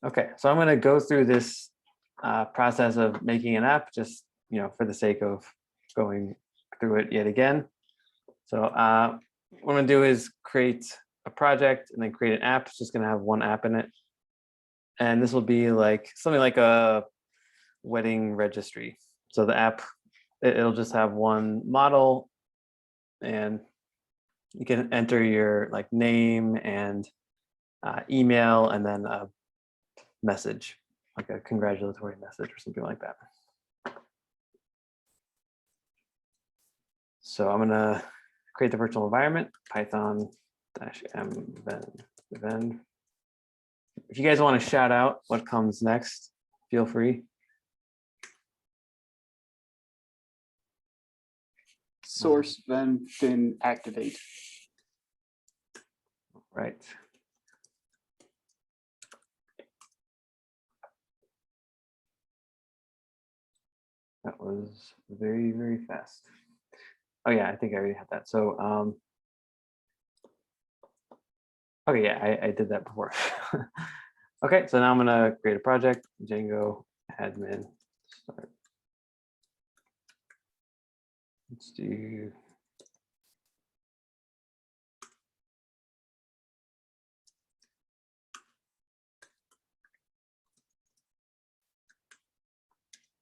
Okay, so I'm going to go through this process of making an app, just for the sake of going through it yet again. So what I'm going to do is create a project and then create an app. It's just going to have one app in it, and this will be like something like a wedding registry. So the app, it'll just have one model, and you can enter your like name and email, and then a message, like a congratulatory message or something like that. So I'm gonna create the virtual environment, Python -m then. If you guys want to shout out what comes next, feel free. Source then activate. Right. That was very, very fast. Oh yeah, I think I already had that. So okay, yeah, I did that before. Okay, so now I'm gonna create a project, Django admin start. Let's do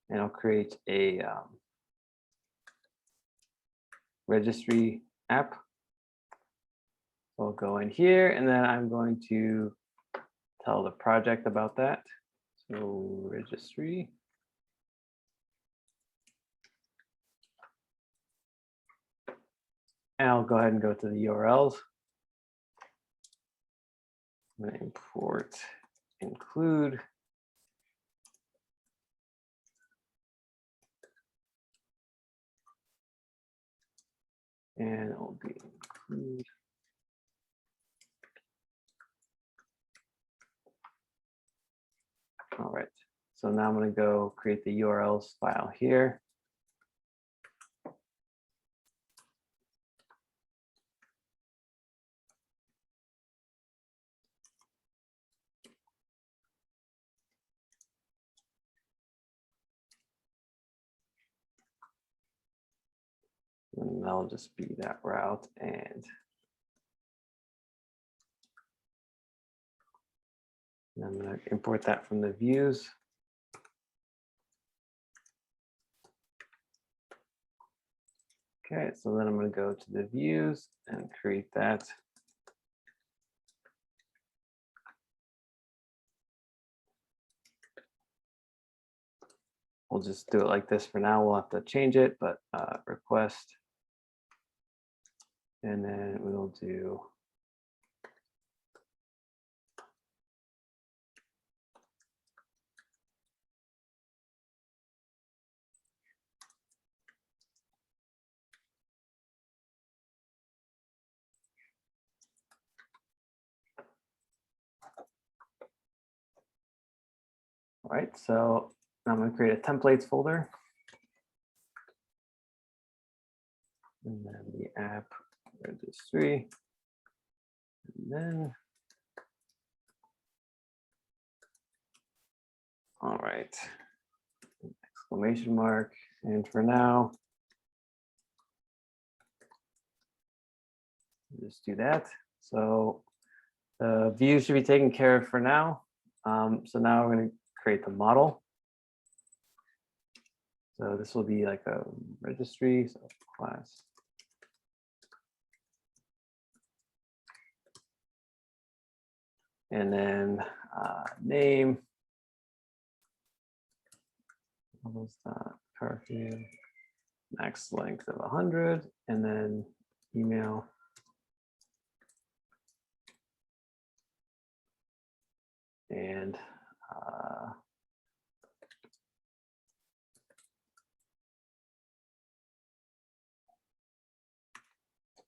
and I'll create a registry app. So I'll go in here, and then I'm going to tell the project about that. So registry. And I'll go ahead and go to the URLs. I'm going to import include. And it'll be include. All right, so now I'm going to go create the URLs file here. And that'll just be that route, and I'm going to import that from the views. Okay, so then I'm going to go to the views and create that. We'll just do it like this for now. We'll have to change it, but request. And then we'll do all right, so I'm going to create a templates folder. And then the app registry. And then, all right, exclamation mark. And for now, just do that. So the views should be taken care of for now. So now we're going to create the model. So this will be like a registry, so class. And then name. Almost curfew. Max length of 100, and then email. And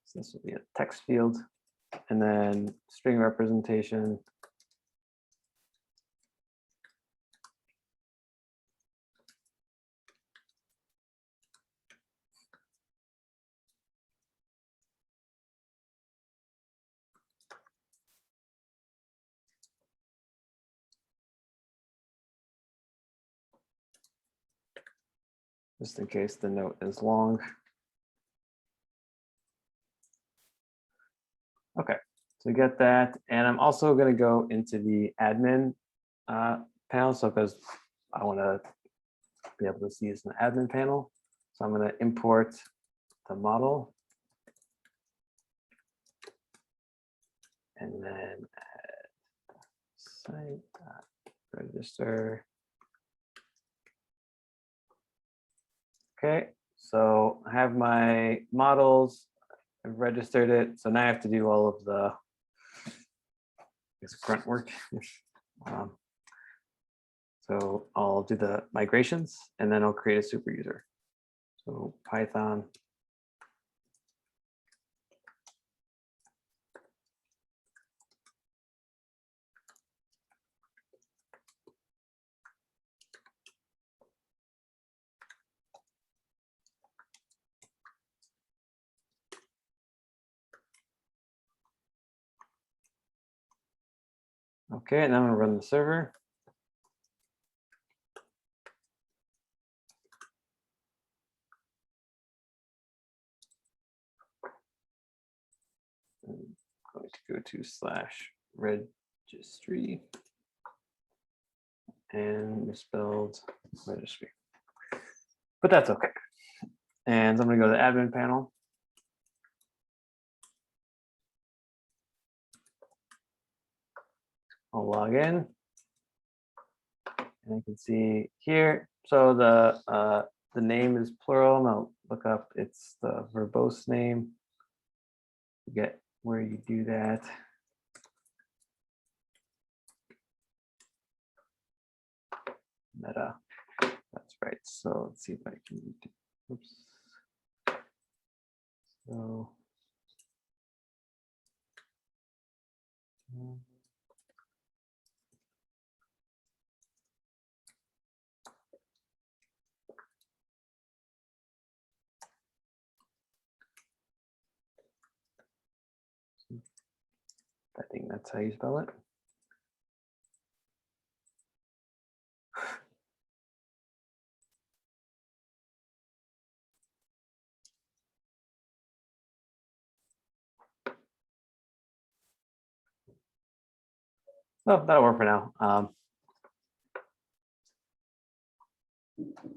so this will be a text field, and then string representation. just in case the note is long. Okay, so we get that. And I'm also going to go into the admin panel. So because I want to be able to see this in the admin panel. So I'm going to import the model. And then add site.register. Okay, so I have my models. I've registered it. So now I have to do all of the grunt work. So I'll do the migrations and then I'll create a super user. So Python. Okay, and I'm gonna run the server. I'm going to go to /registry and misspelled registry, but that's okay. And I'm gonna go to the admin panel. I'll log in, and I can see here. So the name is plural. And I'll look up. It's the verbose name. Get where you do that. Meta. That's right. So let's see if I can. Oops. So. I think that's how you spell it. Oh, that'll work for now.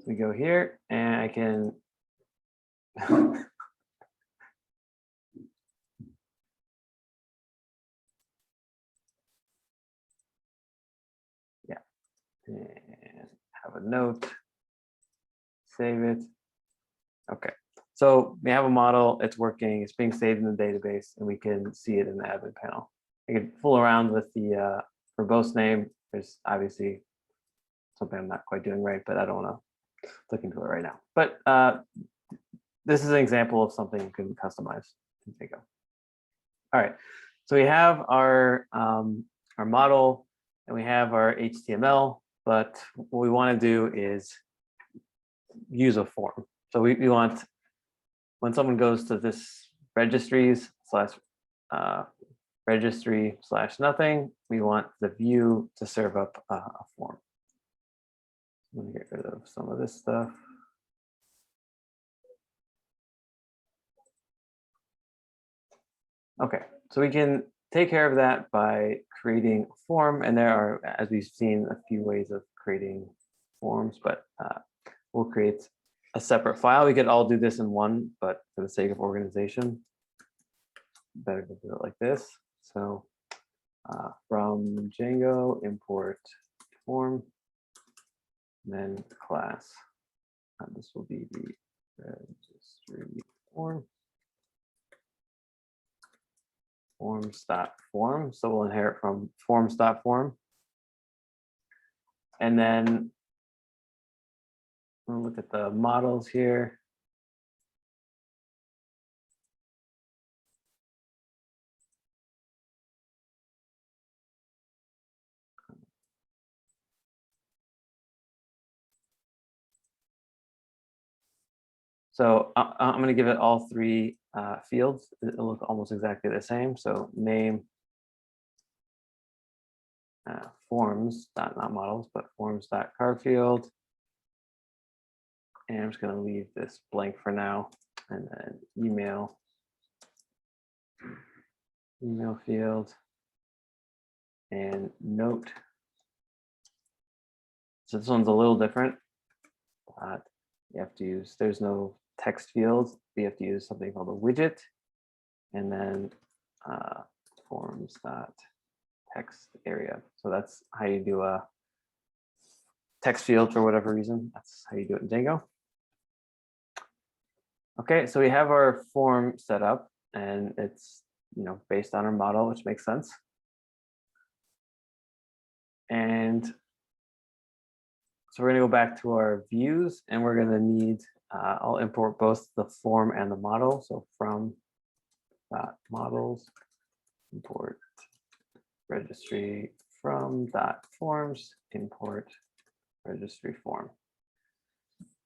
We go here and I can yeah, and have a note, save it. Okay, so we have a model, it's working, it's being saved in the database, and we can see it in the admin panel. I can fool around with the verbose name. There's obviously something I'm not quite doing right, but I don't want to look into it right now. But this is an example of something you can customize in Django. All right, so we have our model and we have our HTML, but what we want to do is use a form. So we want, when someone goes to this registry/nothing, we want the view to serve up a form. I'm going to get rid of some of this stuff. Okay, so we can take care of that by creating a form, and there are, as we've seen, a few ways of creating forms, but we'll create a separate file. We could all do this in one, but for the sake of organization, better to do it like this. So from Django, import form, and then class. This will be the registry form. Forms.form. So we'll inherit from forms.form. And then we'll look at the models here. So I'm going to give it all three fields. It'll look almost exactly the same. So name, forms, not models, but forms.car field. And I'm just going to leave this blank for now, and then email field, and note. So this one's a little different. You have to use, there's no text field. You have to use something called a widget, and then forms.text area. So that's how you do a text field for whatever reason. That's how you do it in Django. Okay, so we have our form set up, and it's based on our model, which makes sense. And so we're going to go back to our views, and we're going to need, I'll import both the form and the model. So from models, import registry from forms, import registry form.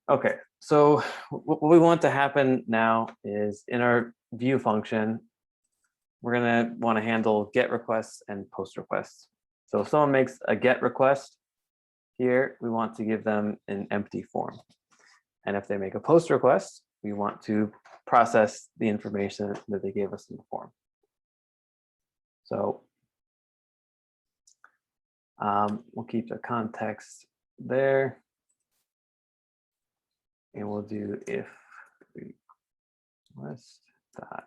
Okay, so what we want to happen now is in our view function, we're going to want to handle get requests and post requests. So if someone makes a get request here, we want to give them an empty form. And if they make a post request, we want to process the information that they gave us in the form. So we'll keep the context there. And we'll do if request dot.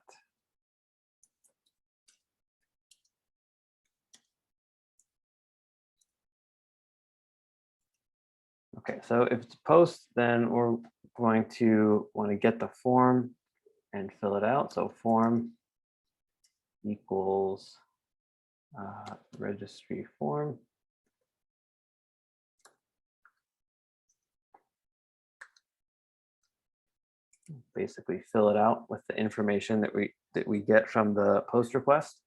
Okay, so if it's post, then we're going to want to get the form and fill it out. So form equals registry form. Basically fill it out with the information that we get from the post request.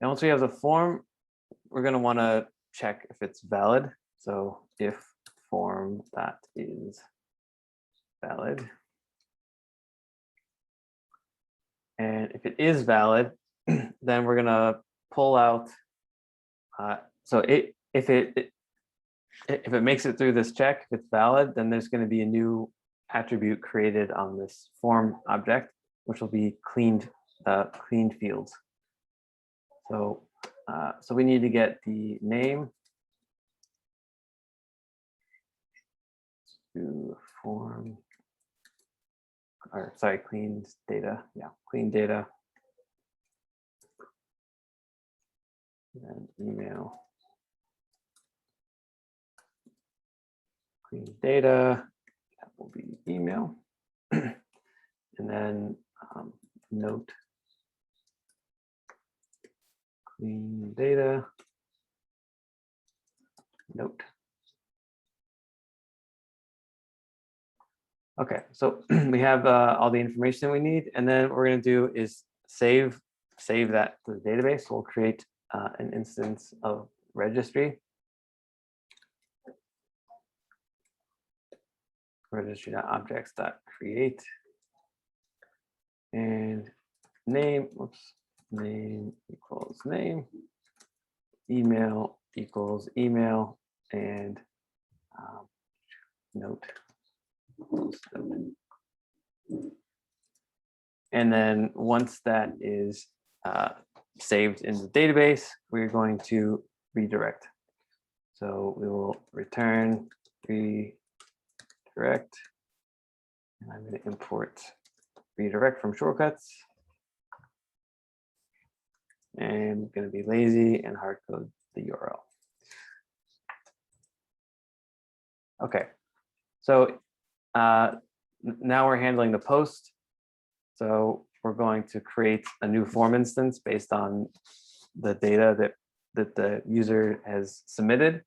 And once we have the form, we're going to want to check if it's valid. So if form that is valid. And if it is valid, then we're going to pull out. So if it makes it through this check, if it's valid, then there's going to be a new attribute created on this form object, which will be cleaned fields. So so we need to get the name to form, or sorry, cleaned data. Yeah, clean data. And email clean data. That will be email. And then note clean data note. Okay, so we have all the information we need, and then what we're going to do is save that to the database. We'll create an instance of registry. Registry.objects.create, and name equals name, email equals email, and note equals note. And then once that is saved in the database, we're going to redirect. So we will return redirect, and I'm going to import redirect from shortcuts. And I'm going to be lazy and hard code the URL. Okay, so now we're handling the post. So we're going to create a new form instance based on the data that the user has submitted.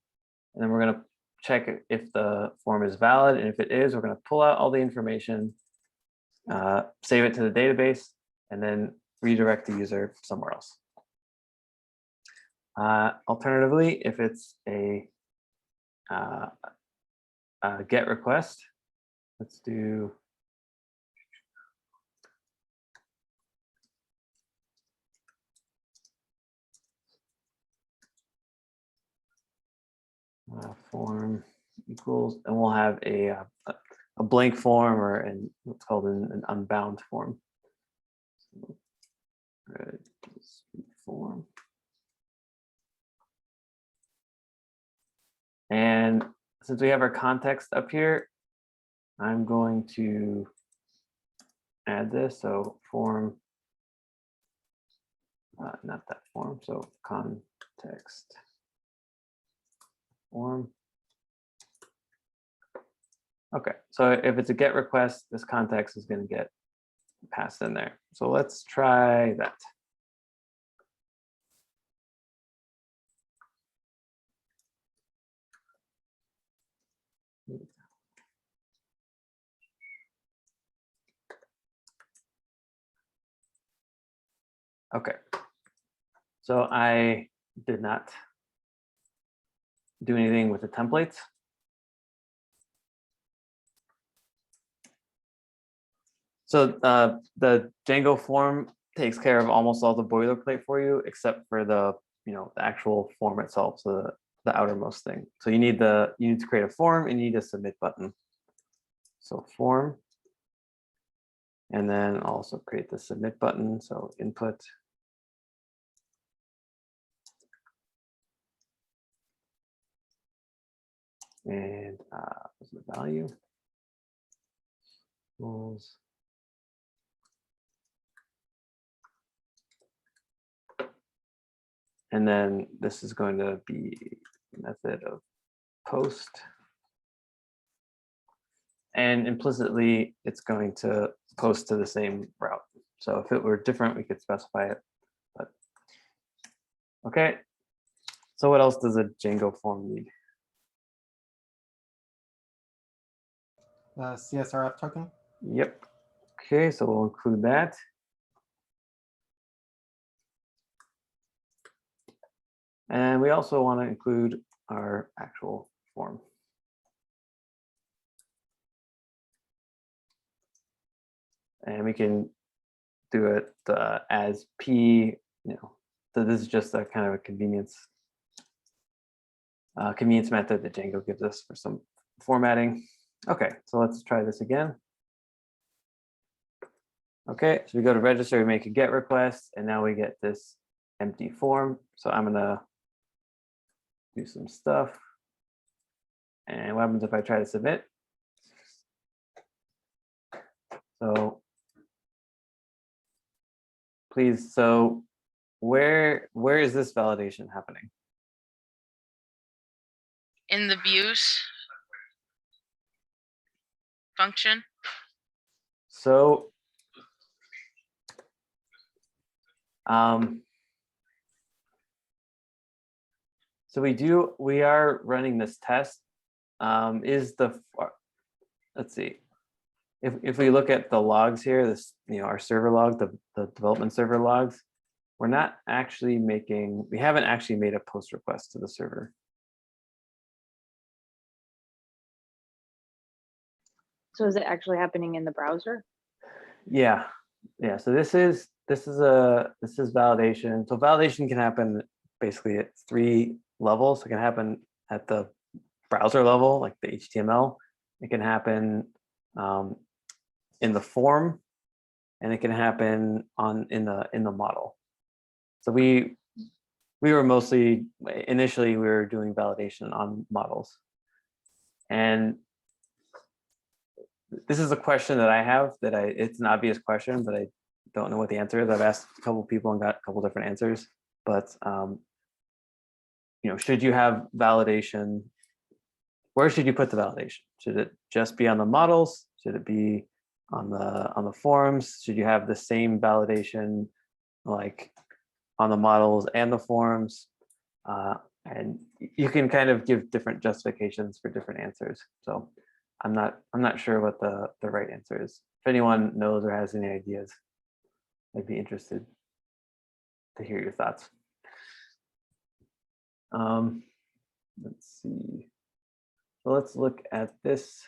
And then we're going to check if the form is valid. And if it is, we're going to pull out all the information, save it to the database, and then redirect the user somewhere else. Alternatively, if it's a GET request, let's do form equals, and we'll have a a blank form or in what's called an unbound form. Form. And since we have our context up here, I'm going to add this. So form, not that form, so context form. Okay, so if it's a GET request, this context is going to get passed in there. So let's try that. Okay, so I did not do anything with the templates. So the Django form takes care of almost all the boilerplate for you, except for the the actual form itself, so the outermost thing. So you need to create a form and you need a submit button. So form, and then also create the submit button. So input. And what's the value? Rules. And then this is going to be method of post. And implicitly, it's going to post to the same route. So if it were different, we could specify it. But okay. So what else does a Django form need? Csrf token. Yep. Okay, so we'll include that. And we also want to include our actual form. And we can do it as P, so this is just a kind of a convenience method that Django gives us for some formatting. Okay, so let's try this again. Okay, so we go to register, we make a GET request, and now we get this empty form. So I'm gonna do some stuff. And what happens if I try to submit? So please, so where is this validation happening? In the views function. So so we are running this test. Let's see, if we look at the logs here, this our server log, the development server logs, we haven't actually made a post request to the server. So is it actually happening in the browser? Yeah. So this is validation. So validation can happen basically at 3 levels. It can happen at the browser level, like the HTML. It can happen in the form, and it can happen in the model. So we were mostly initially we were doing validation on models, and this is a question that I have it's an obvious question, but I don't know what the answer is. I've asked a couple people and got a couple different answers, but should you have validation? Where should you put the validation? Should it just be on the models? Should it be on the forms? Should you have the same validation like on the models and the forms? And you can kind of give different justifications for different answers. So I'm not sure what the right answer is. If anyone knows or has any ideas, I'd be interested to hear your thoughts. Let's see. So let's look at this.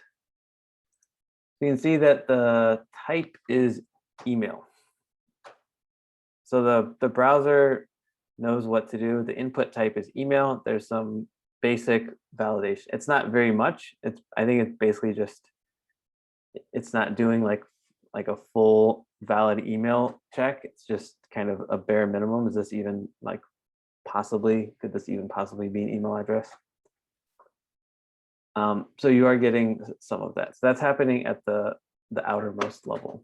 You can see that the type is email. So the browser knows what to do. The input type is email. There's some basic validation. It's not very much. I think it's basically just it's not doing like a full valid email check. It's just kind of a bare minimum. Is this even like could this even possibly be an email address? So you are getting some of that. So that's happening at the outermost level.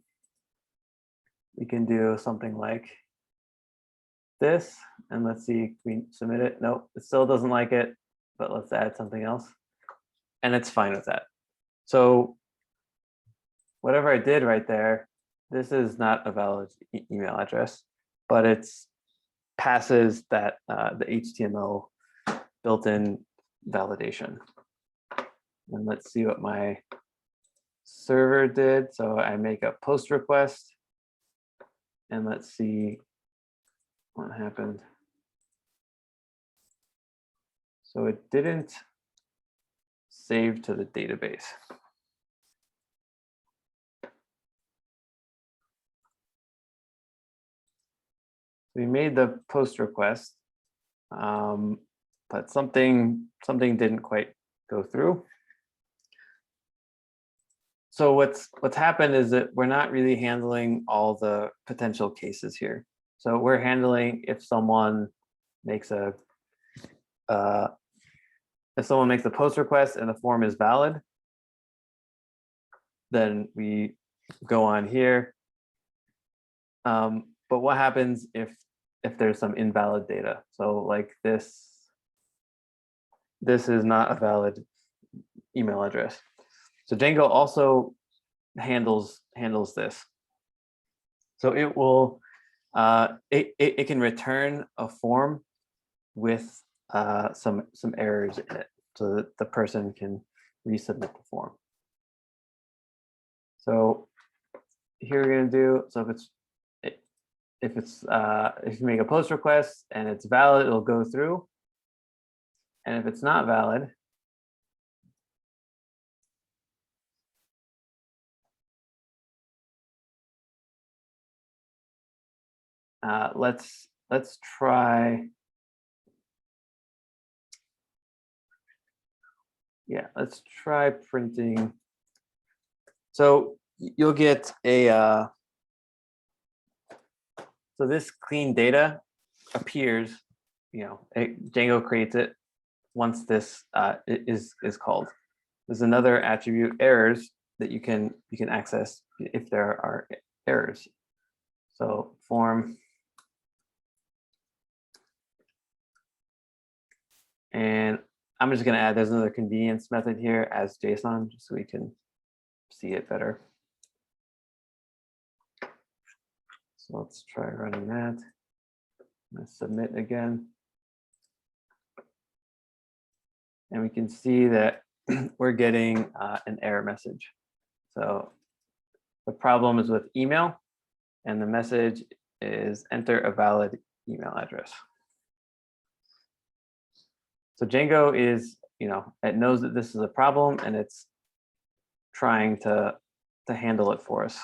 We can do something like this, and let's see, can we submit it? Nope, it still doesn't like it, but let's add something else. And it's fine with that. So whatever I did right there, this is not a valid email address, but it's passes that the HTML built-in validation. And let's see what my server did. So I make a post request, and let's see what happened. So it didn't save to the database. We made the post request, but something didn't quite go through. So what's happened is that we're not really handling all the potential cases here. So we're handling if someone makes a post request and the form is valid, then we go on here. But what happens if there's some invalid data? So like this is not a valid email address. So Django also handles this. So it will it can return a form with some errors in it, so that the person can resubmit the form. So here we're going to do, so if you make a post request and it's valid, it'll go through. And if it's not valid, let's try. Yeah, let's try printing. So you'll get a so this clean data appears, Django creates it once this is called. There's another attribute, errors, that you can access if there are errors. So form, and I'm just going to add, there's another convenience method here as JSON, just so we can see it better. So let's try running that. Let's submit again. And we can see that we're getting an error message. So the problem is with email, and the message is enter a valid email address. So Django is, it knows that this is a problem, and it's trying to handle it for us.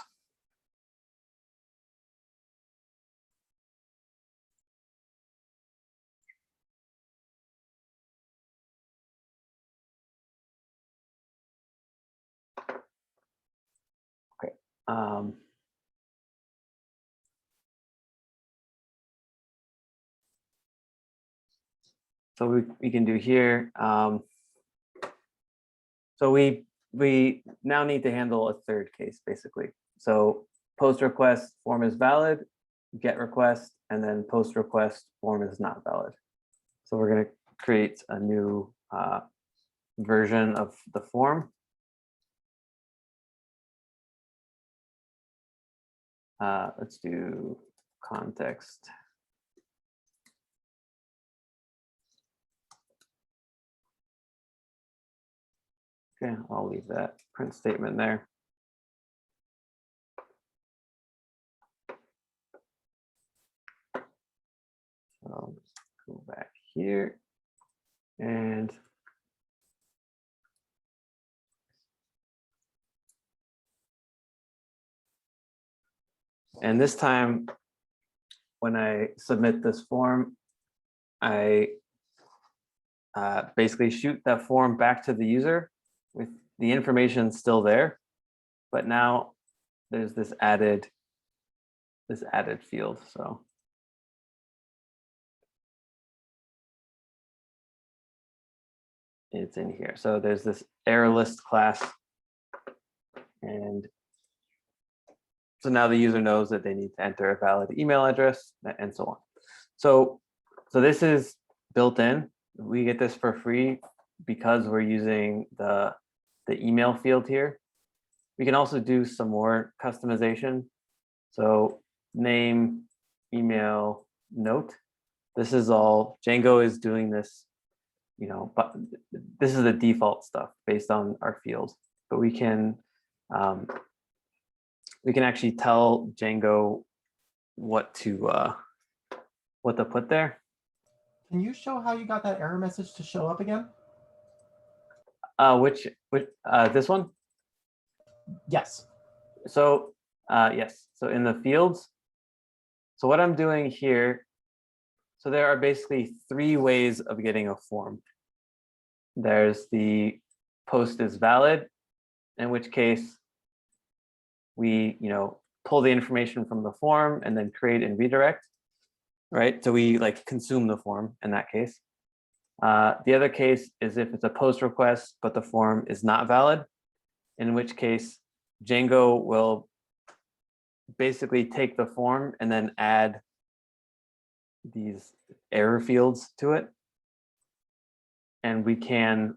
Okay. So we can do here. So we now need to handle a third case, basically. So post request form is valid, get request, and then post request form is not valid. So we're going to create a new version of the form. Let's do context. Okay, I'll leave that print statement there. So I'll just go back here and this time when I submit this form, I basically shoot that form back to the user with the information still there. but now there's this added field. So it's in here. So there's this error list class, and so now the user knows that they need to enter a valid email address and so on. So this is built in. We get this for free because we're using the email field here. We can also do some more customization. So name, email, note. This is all, Django is doing this, but this is the default stuff based on our field. But we can actually tell Django what to put there. Can you show how you got that error message to show up again? Which this one? Yes. So yes, so in the fields, so what I'm doing here, so there are basically 3 ways of getting a form. There's the post is valid, in which case we pull the information from the form and then create and redirect, right? So we like consume the form in that case. The other case is if it's a post request, but the form is not valid, in which case Django will basically take the form and then add these error fields to it, and we can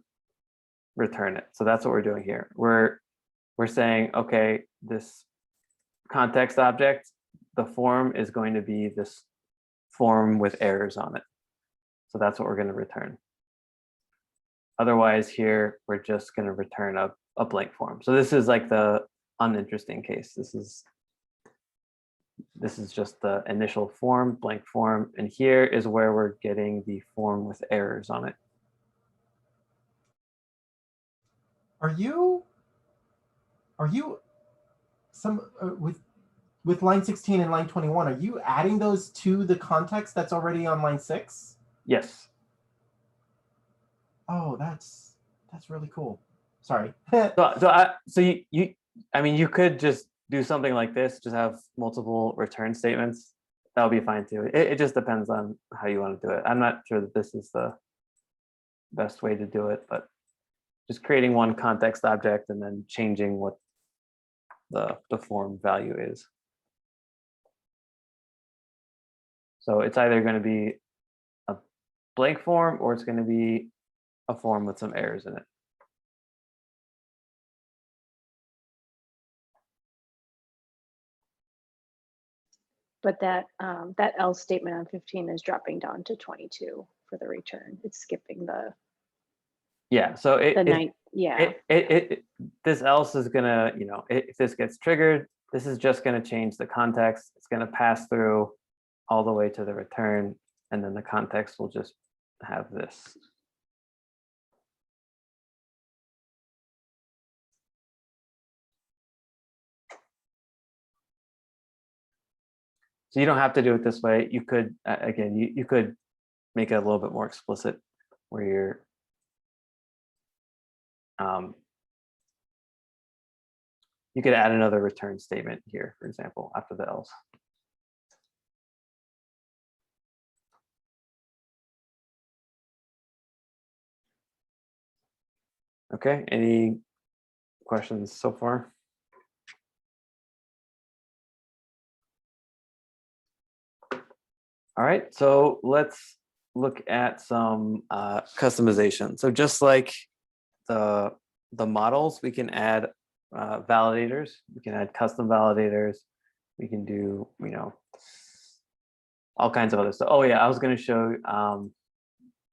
return it. So that's what we're doing here. We're saying, okay, this context object, the form is going to be this form with errors on it. So that's what we're going to return. Otherwise here, we're just going to return a blank form. So this is like the uninteresting case. This is just the initial form, blank form. And here is where we're getting the form with errors on it. Are you with line 16 and line 21, are you adding those to the context that's already on line 6? Yes. Oh, that's really cool. Sorry. So you could just do something like this, just have multiple return statements. That would be fine too. It just depends on how you want to do it. I'm not sure that this is the best way to do it, but just creating one context object and then changing what the form value is. So it's either going to be a blank form or it's going to be a form with some errors in it. But that else statement on 15 is dropping down to 22 for the return. It's skipping the So this else is gonna, if this gets triggered, this is just gonna change the context. It's gonna pass through all the way to the return, and then the context will just have this. So you don't have to do it this way. You could, again, you could make it a little bit more explicit where you're, you could add another return statement here, for example, after the else. Okay, any questions so far? All right, so let's look at some customization. So just like the models, we can add validators. We can add custom validators. We can do, all kinds of other stuff. Oh yeah, I was going to show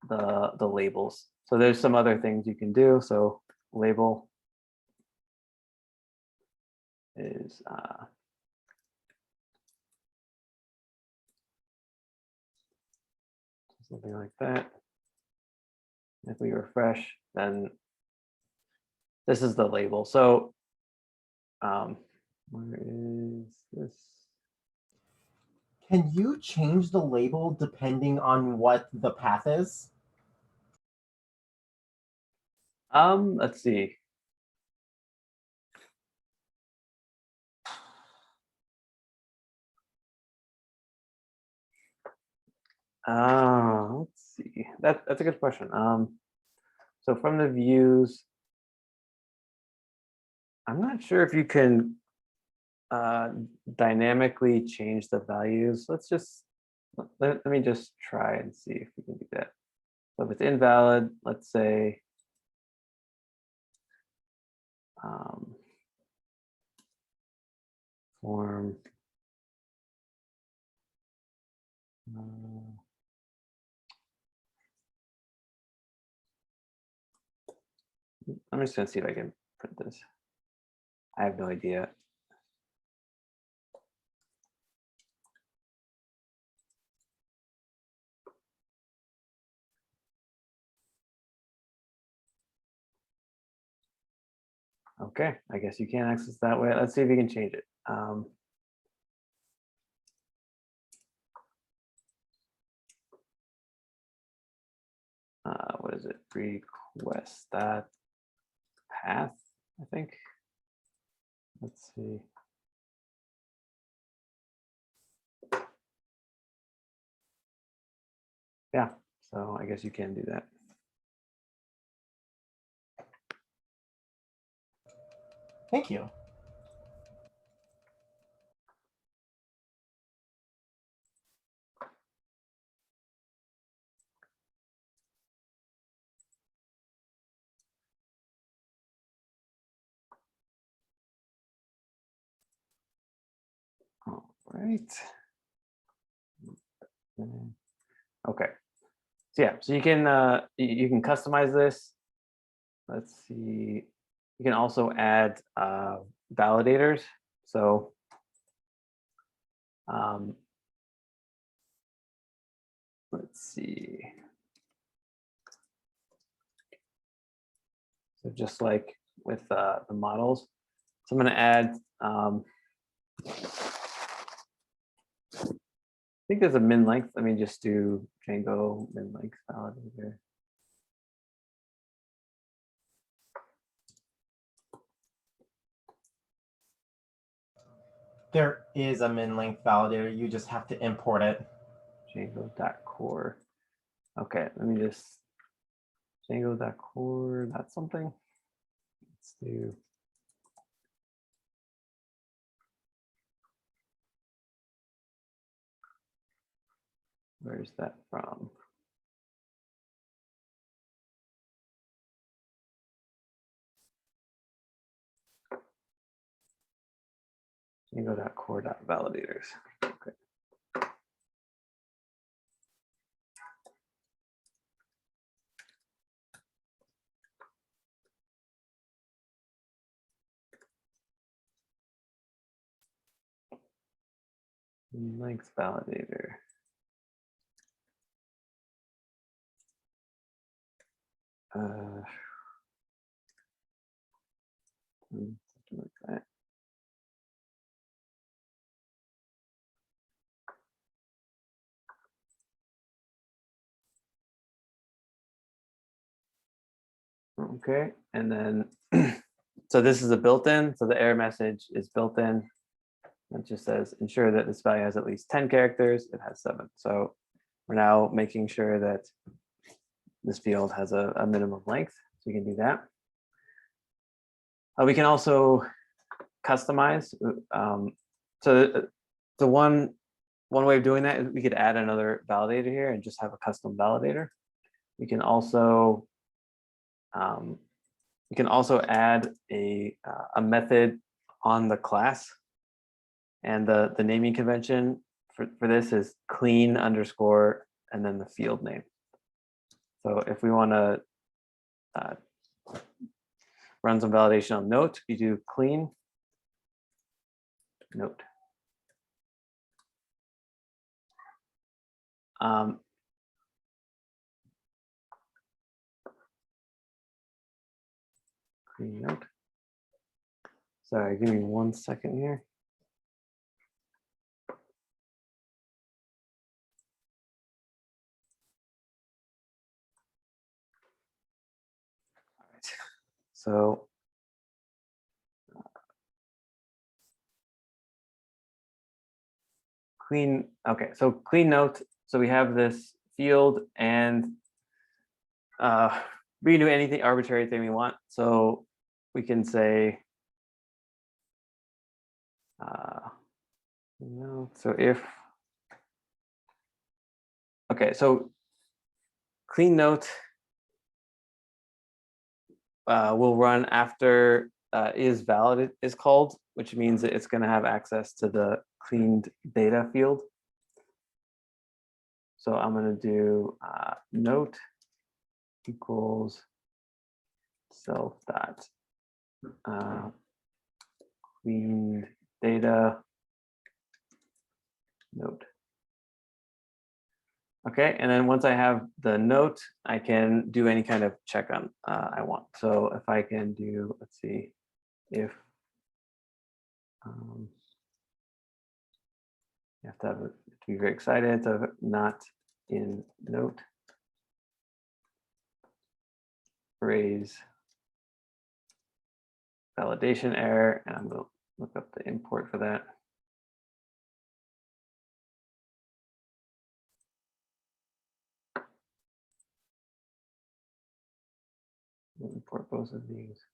the labels. So there's some other things you can do. So label is something like that. If we refresh, then this is the label. So where is this? Can you change the label depending on what the path is? Let's see. Let's see. That's a good question. So from the views, I'm not sure if you can dynamically change the values. Let's just let me just try and see if we can do that. So if it's invalid, let's say form I'm just gonna see if I can print this. I have no idea. Okay, I guess you can't access that way. Let's see if you can change it. What is it? Request that path, I think. Let's see. Yeah, so I guess you can do that. Thank you. All right. Okay. So yeah, so you can customize this. Let's see. You can also add validators. So let's see. So just like with the models, so I'm going to add. I think there's a min length. Let me just do Django min length validator. There is a min length validator. You just have to import it. Django.core. Okay, let me just Django.core. That's something. Let's do. Where's that from? Django.core.validators. Okay. Length validator. Something like that. Okay, and then so this is a built-in. So the error message is built in. It just says ensure that this value has at least 10 characters. It has 7. So we're now making sure that this field has a minimum length. So we can do that. We can also customize. So the one way of doing that is we could add another validator here and just have a custom validator. We can also add a method on the class, and the naming convention for this is clean underscore and then the field name. So if we want to run some validation on note, we do clean note. Clean note. Sorry, give me 1 second here. All right. So clean, okay, so clean note. So we have this field, and we can do anything arbitrary thing we want. So we can say, so if, okay, so clean note will run after is valid is called, which means that it's going to have access to the cleaned data field. So I'm going to do note equals self dot cleaned data note. Okay, and then once I have the note, I can do any kind of check on I want. So if I can do, let's see, if you have to have it to be very excited, so not in note phrase validation error, and I'm going to look up the import for that. We'll import both of these.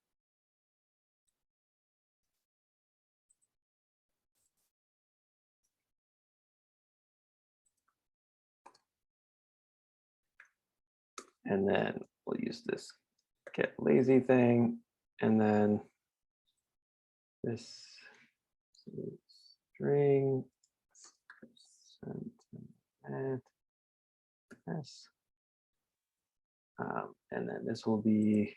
And then we'll use this get lazy thing, and then this string s, and then this will be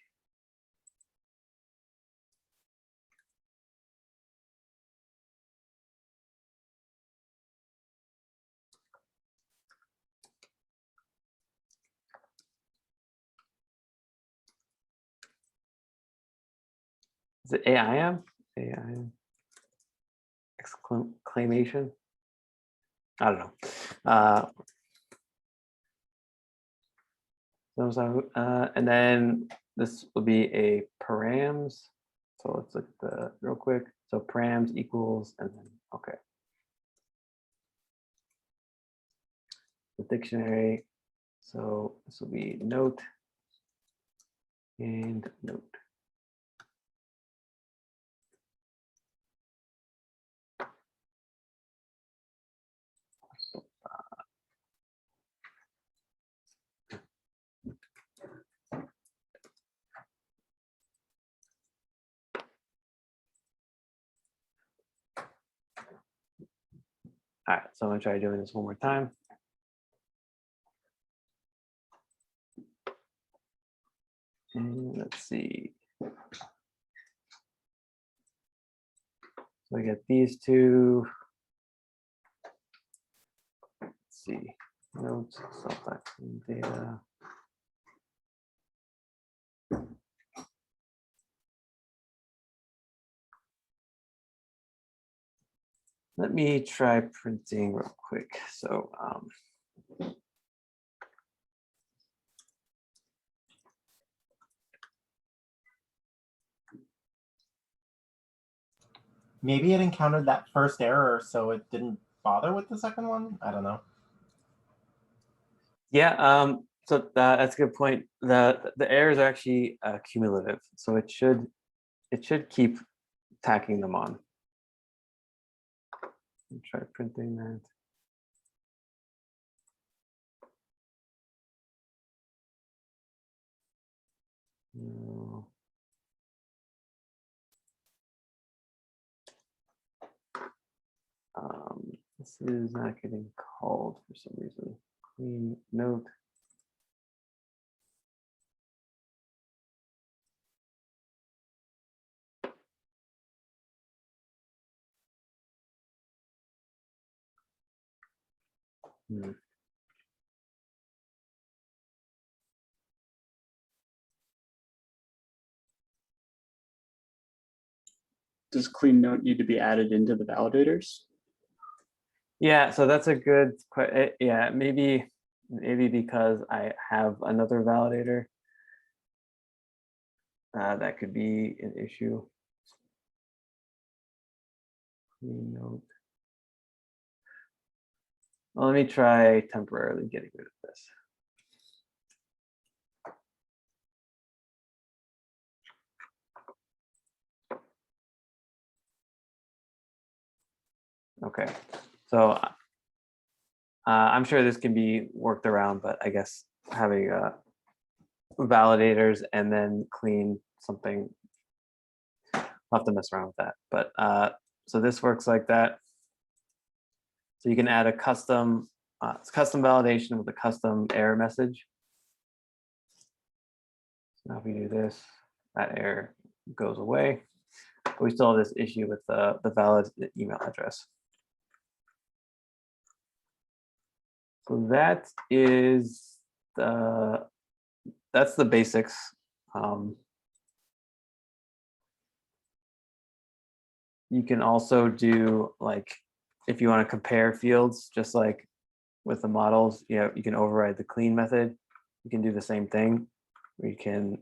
is it AIM? AIM exclamation? I don't know. And then this will be a params. So let's look at the real quick. So params equals, and then okay. The dictionary. So this will be note and note. All right, so I'm gonna try doing this one more time. And let's see. So I get these two. Let's see. Notes, self-clean data. Let me try printing real quick. So Maybe it encountered that first error, so it didn't bother with the second one. I don't know. yeah, so that's a good point. The errors are actually cumulative, so it should keep tacking them on. Let me try printing that. No. This is not getting called for some reason. Clean note. Does clean note need to be added into the validators? Yeah, so that's a good question. Yeah, maybe because I have another validator. That could be an issue. Clean note. Well, let me try temporarily getting rid of this. Okay, so I'm sure this can be worked around, but I guess having validators and then clean something, I'll have to mess around with that. But so this works like that. So you can add a custom validation with a custom error message. So now if we do this, that error goes away. But we still have this issue with the valid email address. So that is that's the basics. You can also do, like, if you want to compare fields, just like with the models, you can override the clean method. You can do the same thing. We can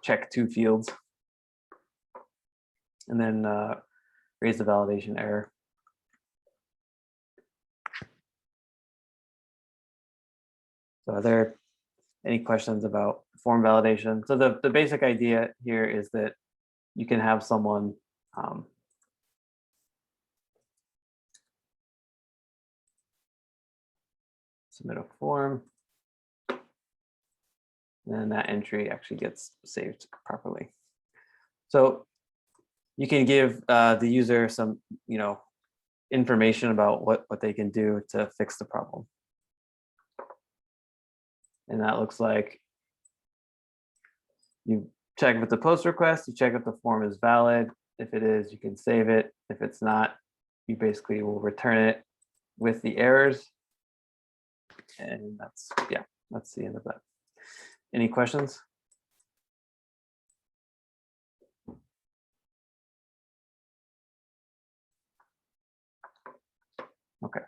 check 2 fields and then raise the validation error. So are there any questions about form validation? So the basic idea here is that you can have someone submit a form, and then that entry actually gets saved properly. So you can give the user some, information about what they can do to fix the problem. And that looks like you check if it's a post request, you check if the form is valid. If it is, you can save it. If it's not, you basically will return it with the errors. And that's the end of that. Any questions? Okay.